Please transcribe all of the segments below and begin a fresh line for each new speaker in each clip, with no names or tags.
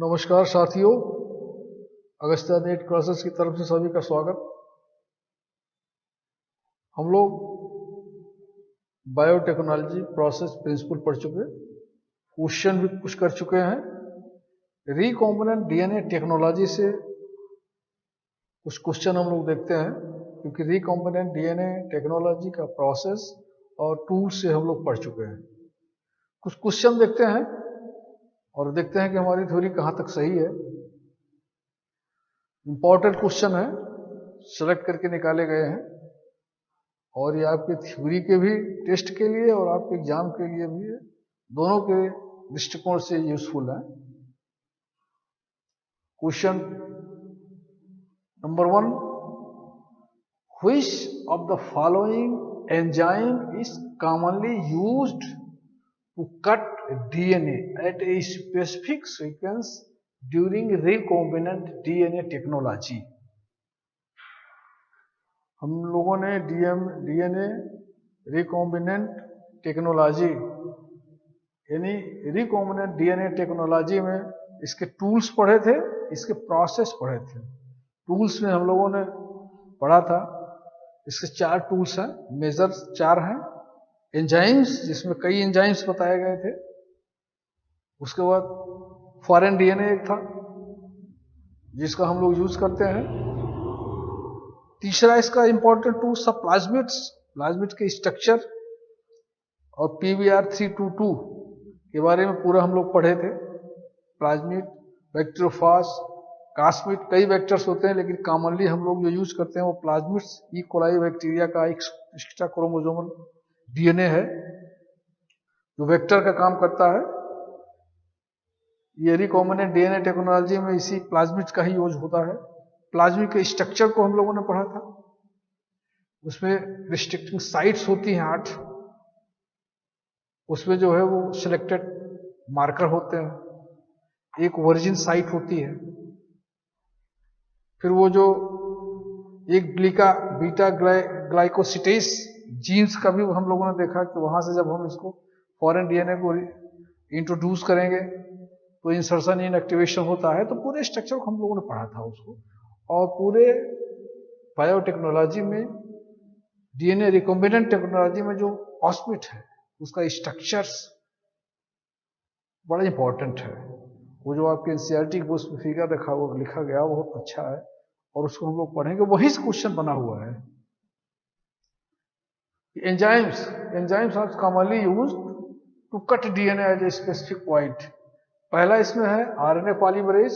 नमस्कार साथियों, Agastya net classes की तरफ से सभी का स्वागत। हम लोग बायोटेक्नोलॉजी प्रोसेस प्रिंसिपल पढ़ चुके, क्वेश्चन भी कुछ कर चुके हैं। रिकॉम्बिनेंट डीएनए टेक्नोलॉजी से कुछ क्वेश्चन हम लोग देखते हैं, क्योंकि रिकॉम्बिनेंट डीएनए टेक्नोलॉजी का प्रोसेस और टूल से हम लोग पढ़ चुके हैं। कुछ क्वेश्चन देखते हैं और देखते हैं कि हमारी थ्योरी कहाँ तक सही है। इंपॉर्टेंट क्वेश्चन है, सेलेक्ट करके निकाले गए हैं और ये आपके थ्योरी के भी टेस्ट के लिए और आपके एग्जाम के लिए भी, दोनों के दृष्टिकोण से यूजफुल है। Question number 1, which of the following enzyme is commonly used to cut DNA at a specific sequence during recombinant DNA technology। हम लोगों ने DNA रिकॉम्बिनेंट टेक्नोलॉजी यानी रिकॉम्बिनेंट डीएनए टेक्नोलॉजी में इसके टूल्स पढ़े थे, इसके प्रोसेस पढ़े थे। टूल्स में हम लोगों ने पढ़ा था, इसके 4 टूल्स हैं, मेजर 4 हैं। एंजाइम्स, जिसमें कई एंजाइम्स बताए गए थे। उसके बाद फॉरेन डीएनए एक था जिसका हम लोग यूज करते हैं। तीसरा इसका इंपॉर्टेंट टूल था प्लाज्मिड्स, प्लाज्मिड के स्ट्रक्चर और PBr322 के बारे में पूरा हम लोग पढ़े थे। प्लाज्मिड, बैक्टीरियोफाज, कास्मिड, कई वेक्टर्स होते हैं, लेकिन कॉमनली हम लोग जो यूज करते हैं वो प्लाज्मिड्स, ई कोलाई बैक्टीरिया का एक एक्स्ट्रा क्रोमोसोमल डीएनए है जो वेक्टर का काम करता है। ये रिकॉम्बिनेंट डीएनए टेक्नोलॉजी में इसी प्लाज्मिड का ही यूज होता है। प्लाज्मिड के स्ट्रक्चर को हम लोगों ने पढ़ा था। उसमें रिस्ट्रिक्टिंग साइट्स होती हैं 8, उसमें जो है वो सिलेक्टेड मार्कर होते हैं। एक वर्जिन साइट होती है, फिर वो जो एक बीटा ग्लाइकोसिटेस जीन्स का भी हम लोगों ने देखा कि वहां से जब हम इसको फॉरेन डीएनए को इंट्रोड्यूस करेंगे तो इंसर्शन इनएक्टिवेशन होता है। तो पूरे स्ट्रक्चर को हम लोगों ने पढ़ा था उसको। और पूरे बायोटेक्नोलॉजी में डीएनए रिकॉम्बिनेंट टेक्नोलॉजी में जो ऑस्मिट है उसका स्ट्रक्चर्स बड़ा इंपॉर्टेंट है। वो जो आपके एनसीईआरटी बुक्स में फिगर लिखा गया वो बहुत अच्छा है और उसको हम लोग पढ़ेंगे। वही क्वेश्चन बना हुआ है। Enzymes are commonly used to cut DNA at a specific point। पहला इसमें है RNA पॉलीमरेज,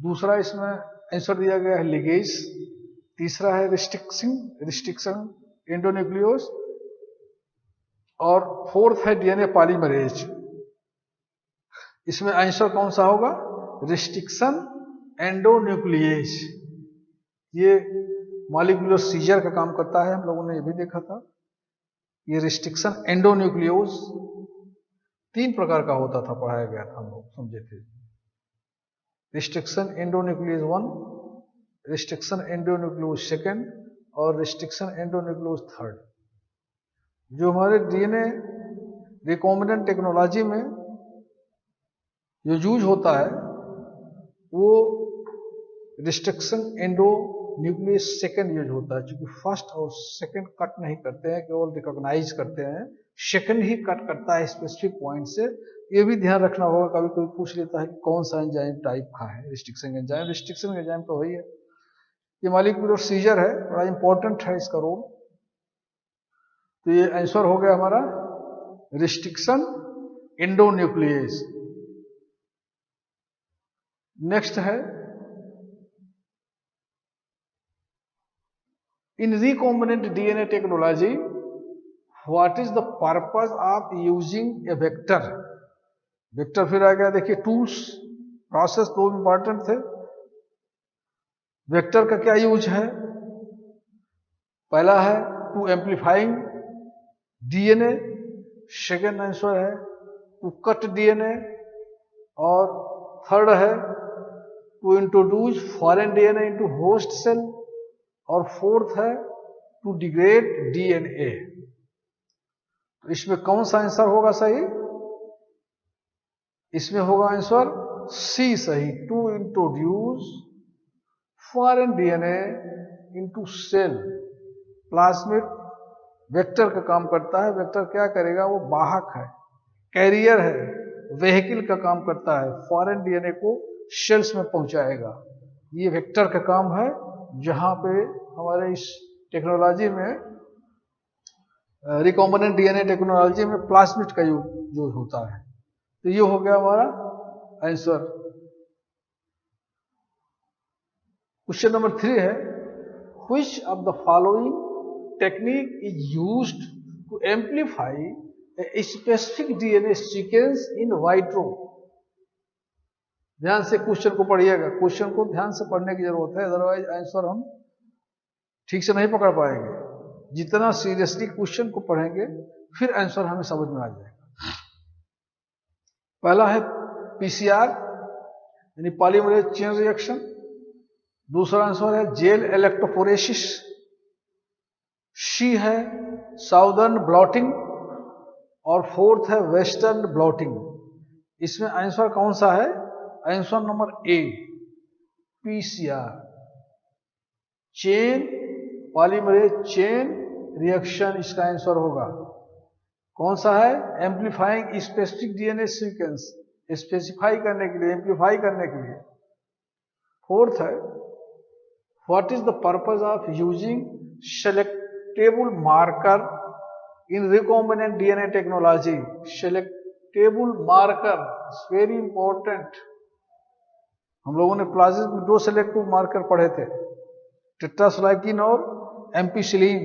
दूसरा इसमें आंसर दिया गया है लिगेज, तीसरा है रिस्ट्रिक्शन एंडोन्यूक्लियोज और फोर्थ है डीएनए पॉलीमरेज। इसमें आंसर कौन सा होगा? रिस्ट्रिक्शन एंडोन्यूक्लियेज। ये मॉलिक्यूलर सीजर का काम करता है, हम लोगों ने ये भी देखा था। ये रिस्ट्रिक्शन एंडोन्यूक्लियोज 3 प्रकार का होता था, पढ़ाया गया था, हम लोग समझे थे। रिस्ट्रिक्शन एंडोन्यूक्लियोज 1, रिस्ट्रिक्शन एंडोन्यूक्लियोज 2 और रिस्ट्रिक्शन एंडोन्यूक्लियोज 3। जो हमारे डीएनए रिकॉम्बिनेंट टेक्नोलॉजी में जो यूज होता है वो रिस्ट्रिक्शन एंडोन्यूक्लियस 2 यूज होता है, क्योंकि फर्स्ट और सेकंड कट नहीं करते हैं, केवल रिकॉग्नाइज करते हैं। सेकंड ही कट करता है स्पेसिफिक पॉइंट से। ये भी ध्यान रखना होगा, कभी कोई पूछ लेता है कि कौन सा एंजाइम टाइप का है रिस्ट्रिक्शन एंजाइम। रिस्ट्रिक्शन एंजाइम तो वही है। ये मॉलिक्यूलर सीजर है, बड़ा इंपॉर्टेंट है इसका रोल। तो ये आंसर हो गया हमारा रिस्ट्रिक्शन एंडोन्यूक्लियस। नेक्स्ट है, in recombinant DNA technology, what is the purpose of using a vector? Vector फिर आ गया, देखिए टूल्स, प्रोसेस 2 इंपॉर्टेंट थे। वेक्टर का क्या यूज है? पहला है to amplifying DNA, second answer है टू कट डीएनए और थर्ड है to introduce foreign DNA into host cell और फोर्थ है टू डिग्रेड डीएनए। तो इसमें कौन सा आंसर होगा सही? इसमें होगा आंसर सी सही, to introduce foreign DNA into cell. Plasmid vector का काम करता है। वेक्टर क्या करेगा? वो वाहक है, कैरियर है, व्हीकल का काम करता है, फॉरेन डीएनए को सेल्स में पहुंचाएगा। ये वेक्टर का काम है, जहां पे हमारे इस टेक्नोलॉजी में, रिकॉम्बिनेंट डीएनए टेक्नोलॉजी में प्लाज्मिड का यूज होता है। तो ये हो गया हमारा आंसर। क्वेश्चन नंबर 3 है, which of the following technique is used to amplify a specific DNA sequence in vitro. ध्यान से क्वेश्चन को पढ़िएगा, क्वेश्चन को ध्यान से पढ़ने की जरूरत है, अदरवाइज आंसर हम ठीक से नहीं पकड़ पाएंगे। जितना सीरियसली क्वेश्चन को पढ़ेंगे फिर आंसर हमें समझ में आ जाएगा। पहला है पीसीआर यानी पॉलीमरेज चेन रिएक्शन। दूसरा आंसर है जेल इलेक्ट्रोफोरेसिस। सी है साउदर्न ब्लॉटिंग और फोर्थ है वेस्टर्न ब्लॉटिंग। इसमें आंसर कौन सा है? आंसर नंबर ए, PCR, chain polymerase chain reaction इसका आंसर होगा। कौन सा है? एम्प्लीफाइंग स्पेसिफिक डीएनए सीक्वेंस, स्पेसिफाई करने के लिए, एम्प्लीफाई करने के लिए। फोर्थ है what is the purpose of using selectable marker in recombinant DNA technology. Selectable marker very important. हम लोगों ने प्लाज्मिड में 2 सेलेक्टिव मार्कर पढ़े थे, टेट्रासाइक्लिन और ampicillin.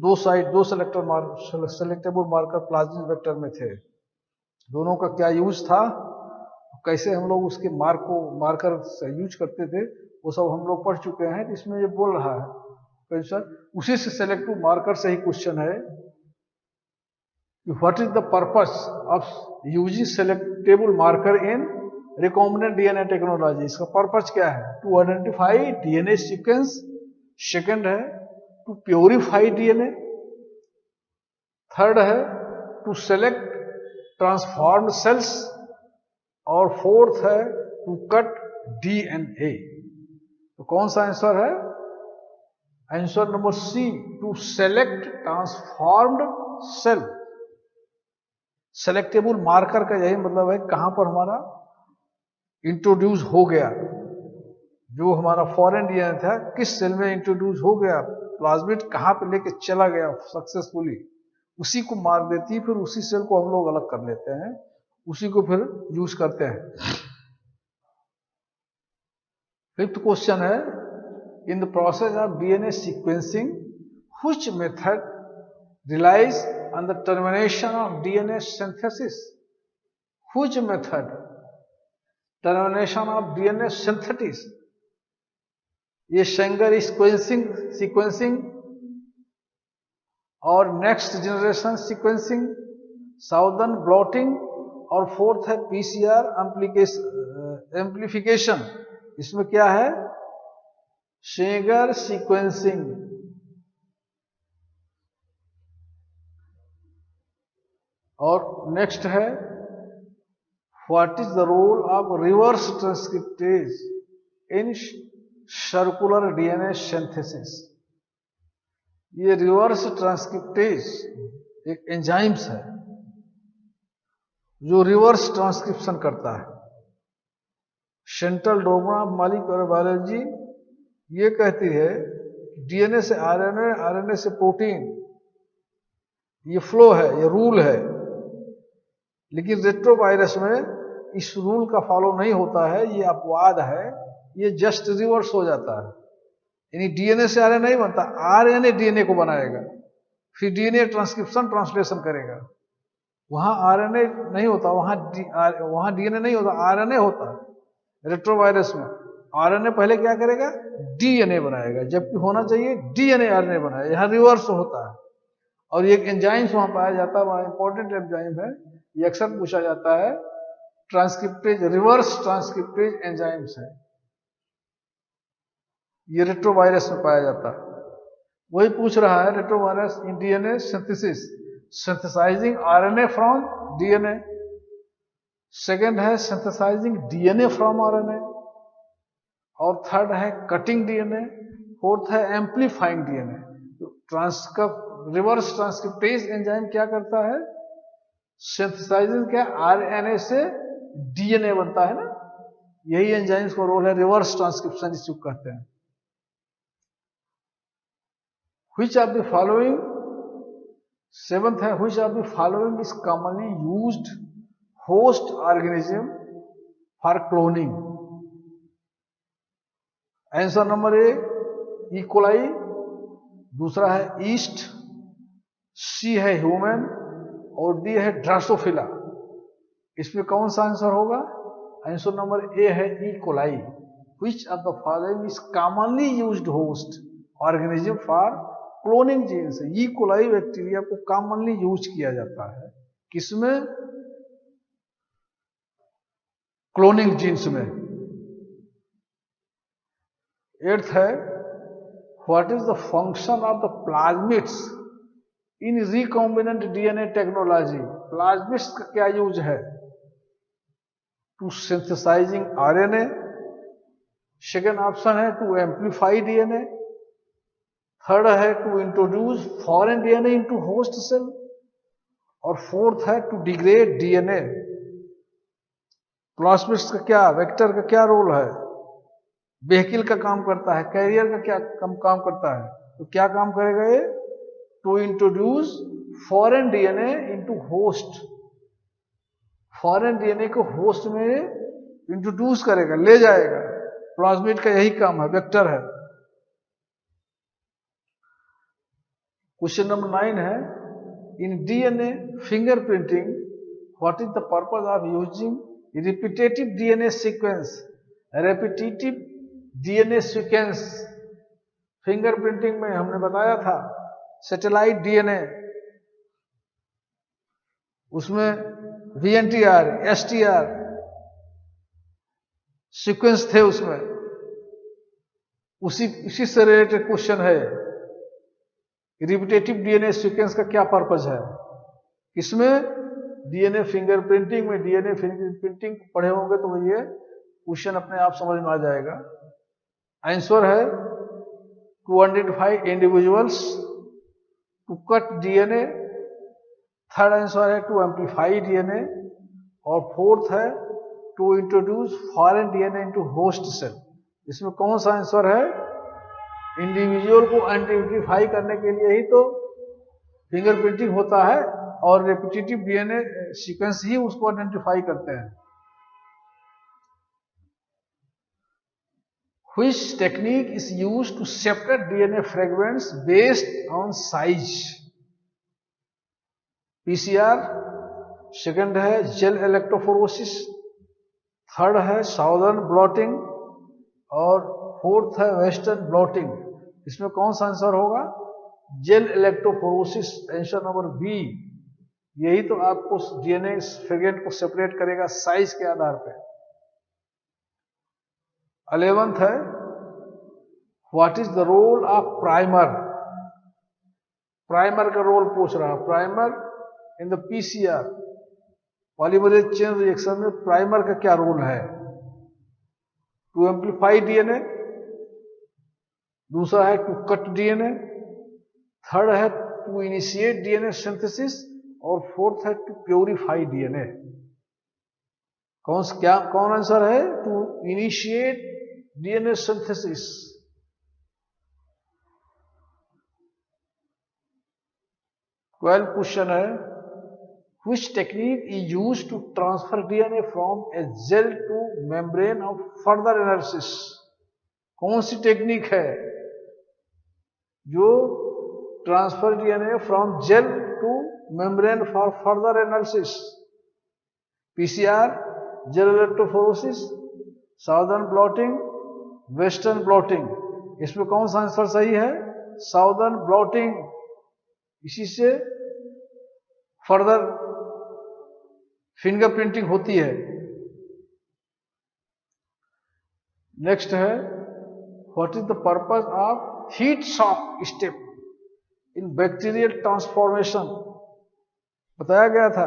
2 side 2 selectable marker plasmid vector में थे। दोनों का क्या यूज था, कैसे हम लोग उसके मार्कर से यूज करते थे, वो सब हम लोग पढ़ चुके हैं। इसमें ये बोल रहा है कैसा, उसी से सेलेक्टिव मार्कर से ही क्वेश्चन है कि what is the purpose of using selectable marker in recombinant DNA technology. इसका पर्पस क्या है? To identify DNA sequence. Second है टू प्योरीफाई डीएनए। थर्ड है टू सेलेक्ट ट्रांसफॉर्म्ड सेल्स। और फोर्थ है टू कट डीएनए। तो कौन सा आंसर है? Answer number C, to select transformed cell. Selectable marker का यही मतलब है कहां पर हमारा इंट्रोड्यूस हो गया, जो हमारा फॉरेन डीएनए था किस सेल में इंट्रोड्यूस हो गया, प्लाज्मिड कहां पे लेके चला गया सक्सेसफुली, उसी को मार देती, फिर उसी सेल को हम लोग अलग कर लेते हैं, उसी को फिर यूज करते हैं। फिफ्थ क्वेश्चन है, in the process of DNA sequencing which method relies on the termination of DNA synthesis? Which method? Termination of DNA synthesis. ये शेंगर सीक्वेंसिंग और next generation sequencing, Southern blotting और fourth है PCR amplification. इसमें क्या है? Sanger sequencing. और next है what is the role of reverse transcriptase in circular DNA synthesis. ये रिवर्स ट्रांसक्रिप्टेज एक एंजाइम्स है जो रिवर्स ट्रांसक्रिप्शन करता है। Central dogma of molecular biology ये कहती है डीएनए से आरएनए, आरएनए से प्रोटीन, ये फ्लो है, ये रूल है। लेकिन रेट्रोवायरस में इस रूल का फॉलो नहीं होता है, ये अपवाद है, ये जस्ट रिवर्स हो जाता है। यानी डीएनए से आरएनए नहीं बनता, आरएनए डीएनए को बनाएगा, फिर डीएनए ट्रांसक्रिप्शन ट्रांसलेशन करेगा। वहां आरएनए नहीं होता, वहां डीएनए नहीं होता, आरएनए होता है। रेट्रोवायरस में आरएनए पहले क्या करेगा? डीएनए बनाएगा, जबकि होना चाहिए डीएनए आरएनए बनाएगा। यहां रिवर्स होता है। और एक एंजाइम्स वहां पाया जाता है, वहां इंपॉर्टेंट एंजाइम है, ये अक्सर पूछा जाता है, ट्रांसक्रिप्टेज, रिवर्स ट्रांसक्रिप्टेज एंजाइम्स है, ये रेट्रोवायरस में पाया जाता है। वही पूछ रहा है retrovirus in DNA synthesis, synthesising RNA from DNA. Second है सिंथेसाइजिंग डीएनए फ्रॉम आरएनए, और थर्ड है कटिंग डीएनए, फोर्थ है amplifying DNA. Reverse transcriptase enzyme क्या करता है? सिंथेसाइजिंग क्या, आरएनए से डीएनए बनता है ना, यही एंजाइम्स का रोल है, रिवर्स ट्रांसक्रिप्शन जिसको कहते हैं। Which of the following, seventh है, which of the following is commonly used host organism for cloning? Answer number A E coli, दूसरा है ईस्ट, सी है ह्यूमन, और डी है ड्रोसोफिला। इसमें कौन सा आंसर होगा? आंसर नंबर ए है E coli. Which of the following is commonly used host organism for cloning genes? E coli bacteria को कॉमनली यूज किया जाता है किसमें? क्लोनिंग जीन्स में। एट्थ है, what is the function of the plasmids in recombinant DNA technology? Plasmids का क्या use है? To synthesizing RNA, second option है टू एम्पलीफाई डीएनए, थर्ड है to introduce foreign DNA into host cell, और fourth है to degrade DNA. Plasmids का क्या, vector का क्या रोल है? व्हीकल का काम करता है, कैरियर का क्या काम करता है? तो क्या काम करेगा ये? To introduce foreign DNA into host, foreign DNA को होस्ट में इंट्रोड्यूस करेगा, ले जाएगा। प्लाज्मिड का यही काम है, वेक्टर है। क्वेश्चन नंबर 9 है, in DNA fingerprinting what is the purpose of using repetitive DNA sequence? Repetitive DNA sequence fingerprinting में हमने बताया था, सैटेलाइट डीएनए, उसमें VNTR, STR सीक्वेंस थे उसमें, उसी से रिलेटेड क्वेश्चन है। रिपीटेटिव डीएनए सीक्वेंस का क्या पर्पज है? इसमें डीएनए फिंगरप्रिंटिंग में, डीएनए फिंगरप्रिंटिंग पढ़े होंगे तो ये क्वेश्चन अपने आप समझ में आ जाएगा। आंसर है to identify individuals, to cut DNA, third answer है टू एम्पलीफाई डीएनए, और फोर्थ है to introduce foreign DNA into host cell. इसमें कौन सा आंसर है? इंडिविजुअल को आइडेंटिफाई करने के लिए ही तो फिंगरप्रिंटिंग होता है, और रेपिटेटिव डीएनए सीक्वेंस ही उसको आइडेंटिफाई करते हैं। Which technique is used to separate DNA fragments based on size? PCR, second है जेल इलेक्ट्रोफोरोसिस, थर्ड है साउदर्न ब्लॉटिंग, और फोर्थ है वेस्टर्न ब्लॉटिंग। इसमें कौन सा आंसर होगा? Gel electrophoresis, answer number B. यही तो आपको डीएनए फ्रेगमेंट को सेपरेट करेगा साइज के आधार पे। 11th है, what is the role of primer? Primer का रोल पूछ रहा है। Primer in the PCR, polymerase chain reaction में प्राइमर का क्या रोल है? टू एम्पलीफाई डीएनए, दूसरा है टू कट डीएनए, थर्ड है टू इनिशिएट डीएनए सिंथेसिस, और फोर्थ है टू प्योरीफाई डीएनए। कौन आंसर है? To initiate DNA synthesis. Question है, which technique is used to transfer DNA from a gel to membrane of further analysis? कौन सी technique है जो transfer DNA from gel to membrane for further analysis? PCR, gel electrophoresis, Southern blotting, western blotting. इसमें कौन सा answer सही है? Southern blotting. इसी से फर्दर फिंगरप्रिंटिंग होती है। नेक्स्ट है, what is the purpose of heat shock step in bacterial transformation? बताया गया था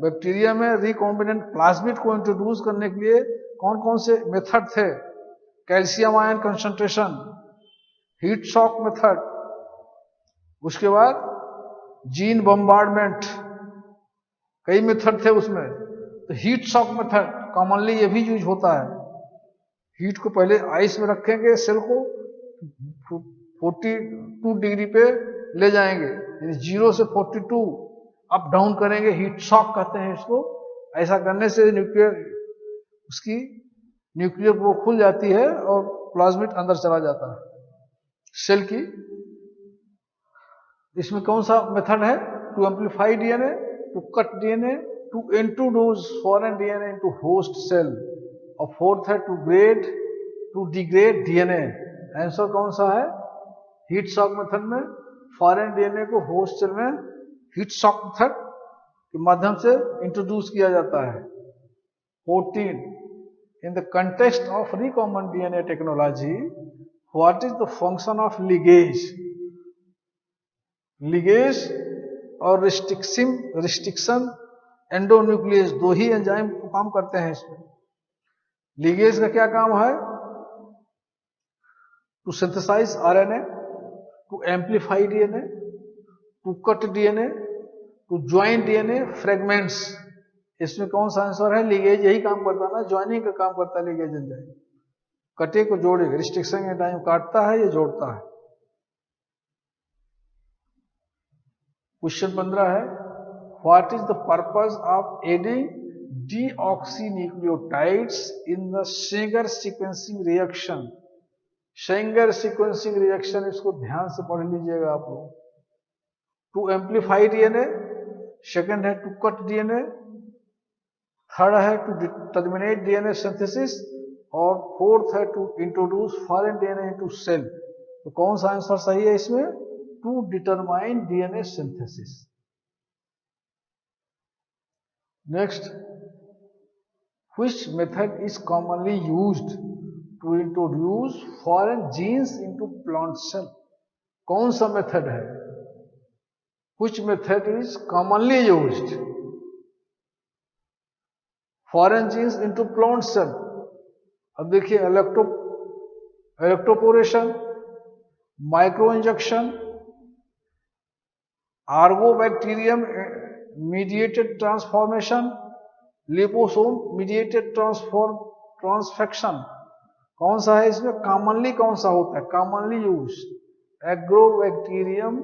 बैक्टीरिया में रिकॉम्बिनेंट प्लाज्मिड को इंट्रोड्यूस करने के लिए कौन कौन से मेथड थे? Calcium ion concentration, heat shock method, उसके बाद जीन बम्बार्डमेंट, कई मेथड थे उसमें। तो हीट शॉक मेथड कॉमनली ये भी यूज होता है। हीट को पहले आइस में रखेंगे, सेल को 42 डिग्री पे ले जाएंगे, यानी 0 से 42 अप डाउन करेंगे, हीट शॉक कहते हैं इसको। ऐसा करने से उसकी न्यूक्लियर वो खुल जाती है और प्लाज्मिड अंदर चला जाता है सेल की। इसमें कौन सा मेथड है? To amplify DNA, to cut DNA, to introduce foreign DNA into host cell, और फोर्थ है टू डिग्रेड डीएनए। आंसर कौन सा है? हीट शॉक मेथड में फॉरेन डीएनए को होस्ट सेल में हीट शॉक मेथड के माध्यम से इंट्रोड्यूस किया जाता है। 14. In the context of recombinant DNA technology, what is the function of ligase? Ligase और रिस्ट्रिक्शन एंडोन्यूक्लियस दो ही एंजाइम काम करते हैं इसमें। लिगेज का क्या काम है? To synthesize RNA, to amplify DNA, to cut DNA, to join DNA fragments. इसमें कौन सा आंसर है? लिगेज यही काम करता है ना, ज्वाइनिंग का काम करता है लिगेज एंजाइम। कटे को जोड़ेगा, रिस्ट्रिक्शन एंजाइम काटता है, ये जोड़ता है। क्वेश्चन 15 है, what is the purpose of adding deoxynucleotides in the Sanger sequencing reaction? Sanger sequencing reaction, इसको ध्यान से पढ़ लीजिएगा आप लोग। टू एम्पलीफाई डीएनए, सेकंड है टू कट डीएनए, थर्ड है टू टर्मिनेट डीएनए सिंथेसिस, और फोर्थ है to introduce foreign DNA into cell. तो कौन सा आंसर सही है इसमें? To determine DNA synthesis. Next, which method is commonly used to introduce foreign genes into plant cell? कौन सा मेथड है? Which method is commonly used foreign genes into plant cell? अब देखिए, electroporation, micro injection, agrobacterium mediated transformation, liposome mediated transfection. कौन सा है इसमें? Commonly कौन सा होता है? Commonly use agrobacterium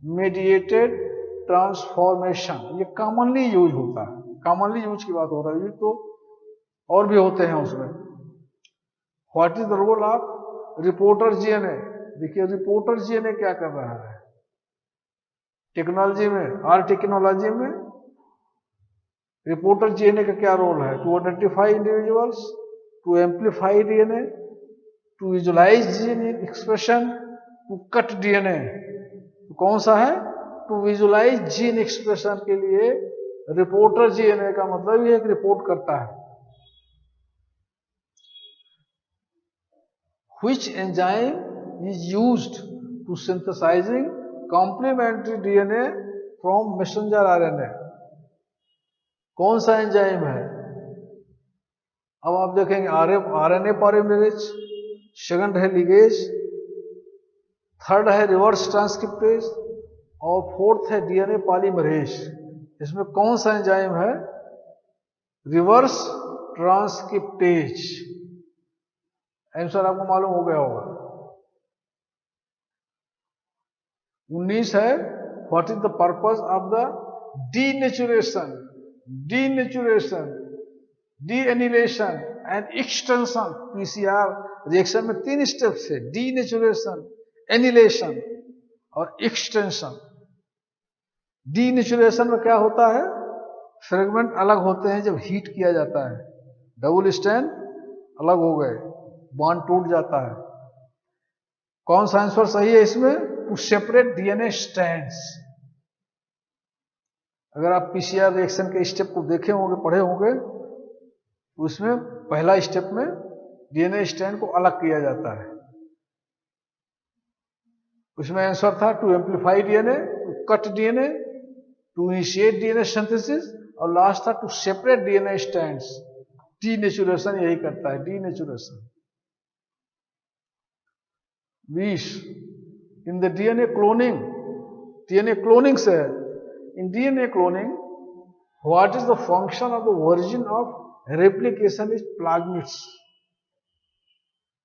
mediated transformation, ये कॉमनली यूज होता है। कॉमनली यूज की बात हो रही है, तो और भी होते हैं उसमें। What is the role of reporter gene? देखिए, रिपोर्टर जीएनए क्या कर रहा है टेक्नोलॉजी में, टेक्नोलॉजी में रिपोर्टर जीएनए का क्या रोल है? To identify individuals, to amplify DNA, to visualise gene expression, to cut DNA. तो कौन सा है? टू विजुलाइज जीन एक्सप्रेशन के लिए रिपोर्टर जीएनए का मतलब ये एक रिपोर्ट करता है। Which enzyme is used to synthesizing complementary DNA from messenger RNA? कौन सा एंजाइम है? अब आप देखेंगे आरएनए पॉलीमरेज, सेकंड है लिगेज, थर्ड है रिवर्स ट्रांसक्रिप्टेज, और फोर्थ है डीएनए पॉलीमरेज। इसमें कौन सा एंजाइम है? Reverse transcriptase. आंसर आपको मालूम हो गया होगा। 19 है, what is the purpose of the denaturation, deannealing and extension? PCR reaction में 3 स्टेप्स है, डीनेचुरेशन, एनिलेशन और एक्सटेंशन। डीनेचुरेशन में क्या होता है? फ्रेगमेंट अलग होते हैं जब हीट किया जाता है, डबल स्ट्रैंड अलग हो गए, बॉन्ड टूट जाता है। कौन सा आंसर सही है इसमें? To separate DNA strands. अगर आप पीसीआर रिएक्शन के स्टेप को देखे होंगे, पढ़े होंगे, उसमें पहला स्टेप में डीएनए स्ट्रैंड को अलग किया जाता है। उसमें आंसर था to amplify DNA, to cut DNA, to initiate DNA synthesis और लास्ट था to separate DNA strands. Denaturation यही करता है, denaturation. 20 in the DNA cloning, DNA cloning से है। In DNA cloning what is the function of the origin of replication is plasmids.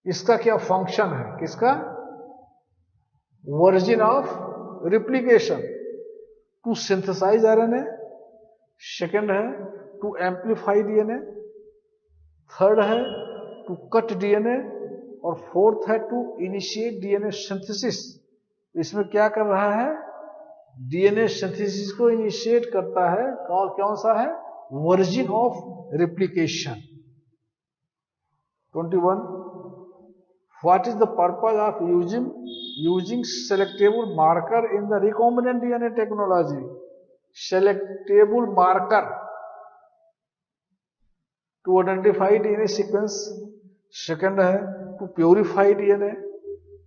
इसका क्या function है, किसका? Origin of replication. To synthesize RNA, second है टू एम्पलीफाई डीएनए, थर्ड है to cut DNA, और fourth है टू इनिशिएट डीएनए सिंथेसिस। इसमें क्या कर रहा है? डीएनए सिंथेसिस को इनिशिएट करता है। और कौन सा है? Origin of replication. 21 what is the purpose of using selectable marker in the recombinant DNA technology. Selectable marker to identify DNA sequence, second है टू प्योरीफाई डीएनए,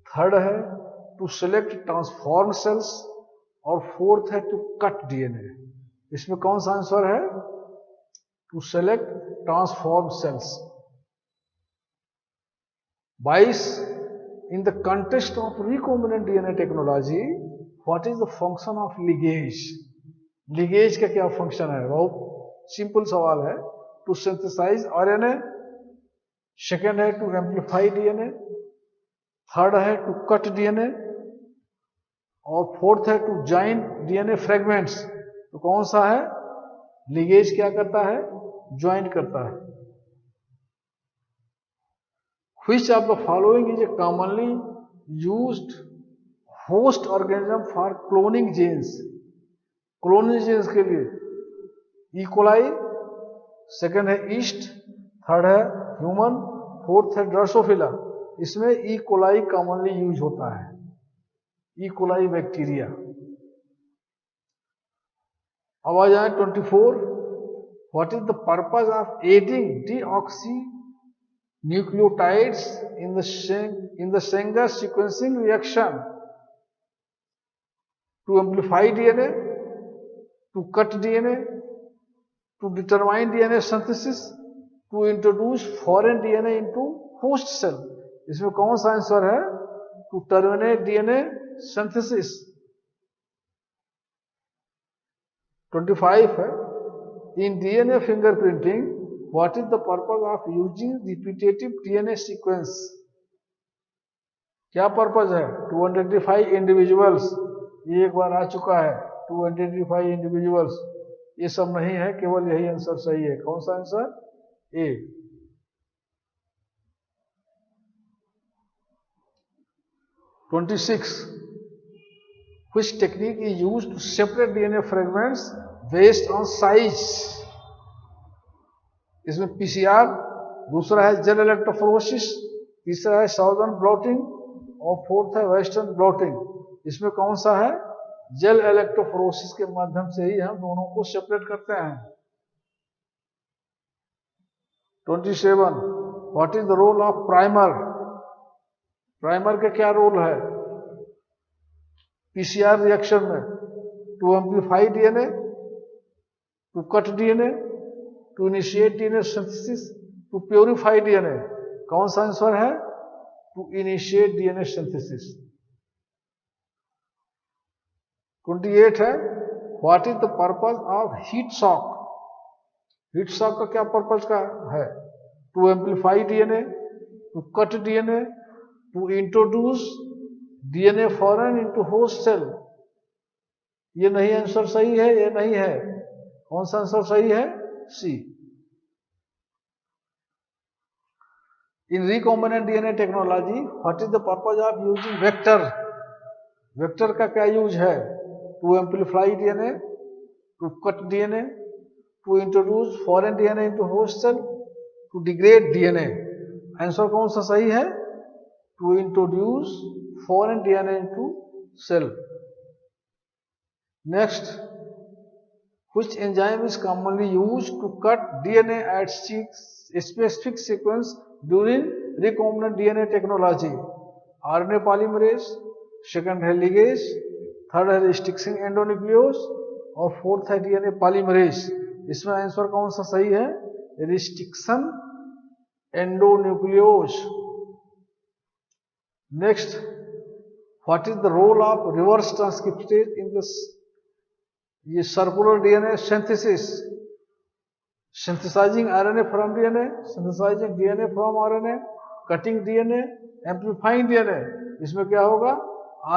थर्ड है टू सेलेक्ट ट्रांसफॉर्म सेल्स, और fourth है to cut DNA. इसमें कौन सा answer है? To select transform cells. 22 in the context of recombinant DNA technology what is the function of ligase. Ligase का क्या function है? बहुत सिंपल सवाल है। टू सिंथेसाइज आरएनए, सेकेंड है टू एम्पलीफाई डीएनए, थर्ड है टू कट डीएनए, और fourth है टू जॉइन डीएनए फ्रेगमेंट्स। तो कौन सा है? लिगेज क्या करता है? ज्वाइन करता है। Which of the following is a commonly used host organism for cloning genes. Cloning genes के लिए इकोलाई, सेकेंड है ईस्ट, थर्ड है ह्यूमन, फोर्थ है ड्रोसोफिला। इसमें इकोलाई कॉमनली यूज होता है, इकोलाई बैक्टीरिया। अब आ जाए 24 what is the purpose of adding deoxy nucleotides in the Sanger sequencing reaction. To amplify DNA, to cut DNA, to determine DNA synthesis, to introduce foreign DNA into host cell. इसमें कौन सा answer है? To terminate DNA synthesis. 25 है in DNA fingerprinting what is the purpose of using repetitive DNA sequence. क्या purpose है? To identify individuals. ये एक बार आ चुका है, टू आइडेंटिफाई इंडिविजुअल्स। ये सब नहीं है, केवल यही आंसर सही है। कौन सा answer? A. 26 which technique is used to separate DNA fragments based on size। इसमें पीसीआर, दूसरा है जेल इलेक्ट्रोफोरेसिस, तीसरा है साउदर्न ब्लॉटिंग, और फोर्थ है वेस्टर्न ब्लॉटिंग। इसमें कौन सा है? जेल इलेक्ट्रोफोरेसिस के माध्यम से ही हम दोनों को सेपरेट करते हैं। 27 what is the role of primer. Primer का क्या रोल है पीसीआर रिएक्शन में? To amplify DNA, to cut DNA, to initiate DNA synthesis, to purify DNA. कौन सा आंसर है? To initiate DNA synthesis. 28 है what is the purpose of heat shock. Heat shock का क्या पर्पज का है? To amplify DNA, to cut DNA, to introduce DNA foreign into host cell. ये नहीं आंसर सही है, ये नहीं है। कौन सा आंसर सही है? C. In recombinant DNA technology what is the purpose of using vector. Vector का क्या यूज है? To amplify DNA, to cut DNA, to introduce foreign DNA into host cell, to degrade DNA. Answer कौन सा सही है? To introduce foreign DNA into cell. Next which enzyme is commonly used to cut DNA at specific sequence during recombinant DNA technology. RNA polymerase, second है ligase, third है restriction एंडोन्यूक्लियोज, और fourth है DNA polymerase. इसमें answer कौन सा सही है? Restriction endonuclease. Next, what is the role of reverse transcriptase in this ये circular DNA synthesis? Synthesising RNA from DNA, synthesising DNA from RNA, cutting DNA, amplifying DNA. इसमें क्या होगा?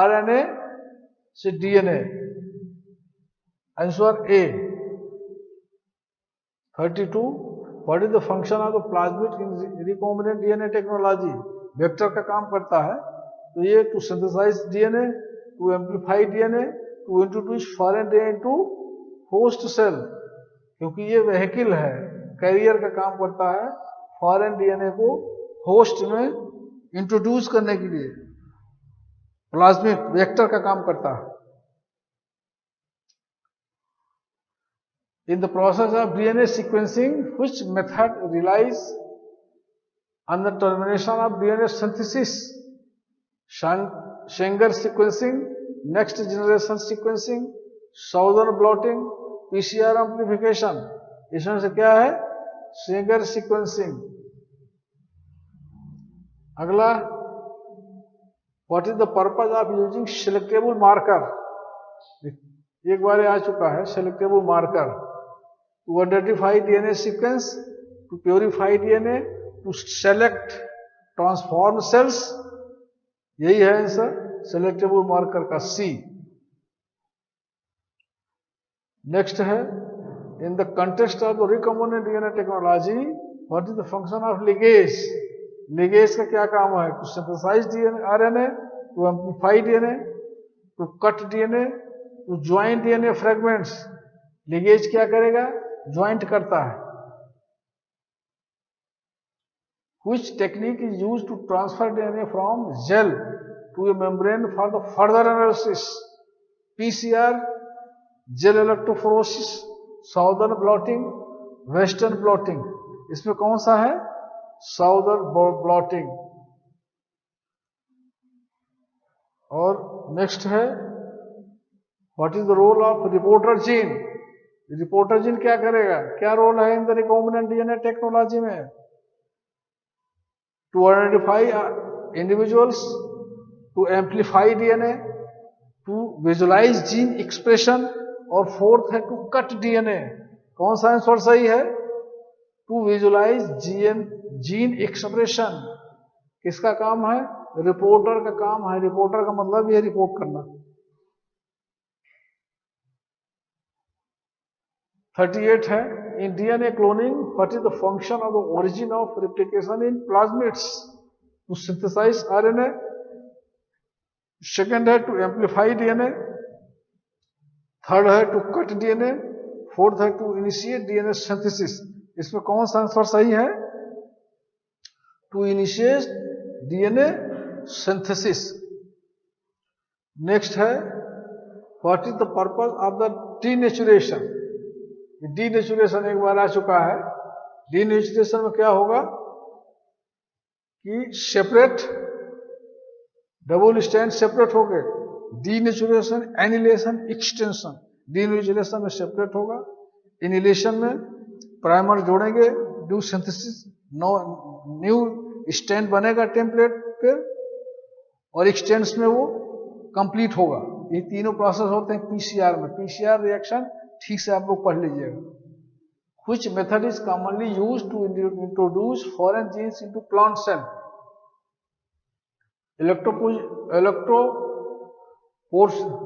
आरएनए से DNA. Answer A. 32, what is the function of the plasmid in recombinant DNA technology? Vector का काम करता है, तो ये to synthesise DNA, to amplify DNA, to introduce foreign DNA into host cell, क्योंकि ये व्हीकल है, कैरियर का काम करता है फॉरेन डीएनए को होस्ट में इंट्रोड्यूस करने के लिए। प्लाज्मिड वेक्टर का काम करता है। In the process of DNA sequencing, which method relies on the termination of DNA synthesis? Sanger sequencing, next generation sequencing, Southern blotting, PCR amplification। इसमें से क्या है? Sanger sequencing। अगला, what is the purpose of using selectable marker? एक बार आ चुका है selectable marker। To identify DNA sequence, to purify DNA, to select transform cells। यही है आंसर सेलेक्टेबल मार्कर का सी। नेक्स्ट है, in the context of the recombinant DNA technology, what is the function of ligase? Ligase का क्या काम है? To synthesise DNA RNA, to amplify DNA, to cut DNA, to join DNA fragments. Ligase क्या करेगा? Joint करता है। Which technique is used to transfer DNA from gel to a membrane for the further analysis? PCR, gel electrophoresis, Southern blotting, Western blotting। इसमें कौन सा है? Southern blotting। और next है, what is the role of reporter gene? Reporter gene क्या करेगा? क्या role है in the recombinant DNA technology में? To identify individuals, to amplify DNA, to visualise gene expression, और फोर्थ है टू कट डीएनए। कौन सा आंसर सही है? To visualise gene expression. किसका काम है? रिपोर्टर का काम है। रिपोर्टर का मतलब यह रिपोर्ट करना। 38 है, in DNA cloning, what is the function of the origin of replication in plasmids? To synthesize RNA, second है टू एम्पलीफाई डीएनए, थर्ड है टू कट डीएनए, फोर्थ है टू इनिशिएट डीएनए सिंथेसिस। इसमें कौन सा answer सही है? To initiate DNA synthesis. Next है, what is the purpose of the denaturation? Denaturation एक बार आ चुका है। डीनेचुरेशन में क्या होगा कि सेपरेट डबल स्टैंड सेपरेट हो गए। Denaturation, annihilation, extension. डीनेचुरेशन में सेपरेट होगा, एनिलेशन में प्राइमर जोड़ेंगे, न्यू सिंथेसिस, न्यू स्टैंड बनेगा टेम्पलेट पे, और एक्सटेंस में वो कंप्लीट होगा। ये तीनों प्रोसेस होते हैं पीसीआर में। पीसीआर रिएक्शन ठीक से आप लोग पढ़ लीजिएगा। Which method is commonly used to introduce foreign genes into plant cell?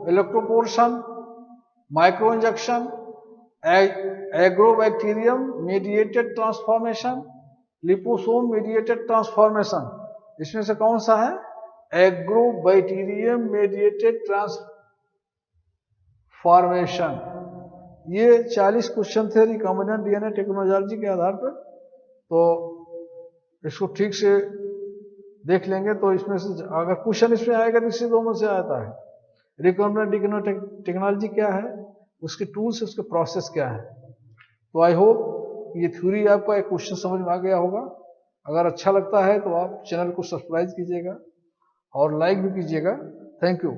Electroporation, microinjection, agrobacterium mediated transformation, liposome mediated transformation। इसमें से कौन सा है? agrobacterium mediated transformation। ये 40 क्वेश्चन थे रिकॉम्बिनेंट डीएनए टेक्नोलॉजी के आधार पर, तो इसको ठीक से देख लेंगे तो इसमें से अगर क्वेश्चन इसमें आएगा तो इससे दो में से आता है। रिकॉम्बिनेंट डीएनए टेक्नोलॉजी क्या है, उसके टूल्स, उसके प्रोसेस क्या है। तो आई होप ये थ्योरी आपका एक क्वेश्चन समझ में आ गया होगा। अगर अच्छा लगता है तो आप चैनल को सब्सक्राइब कीजिएगा और लाइक भी कीजिएगा। Thank you.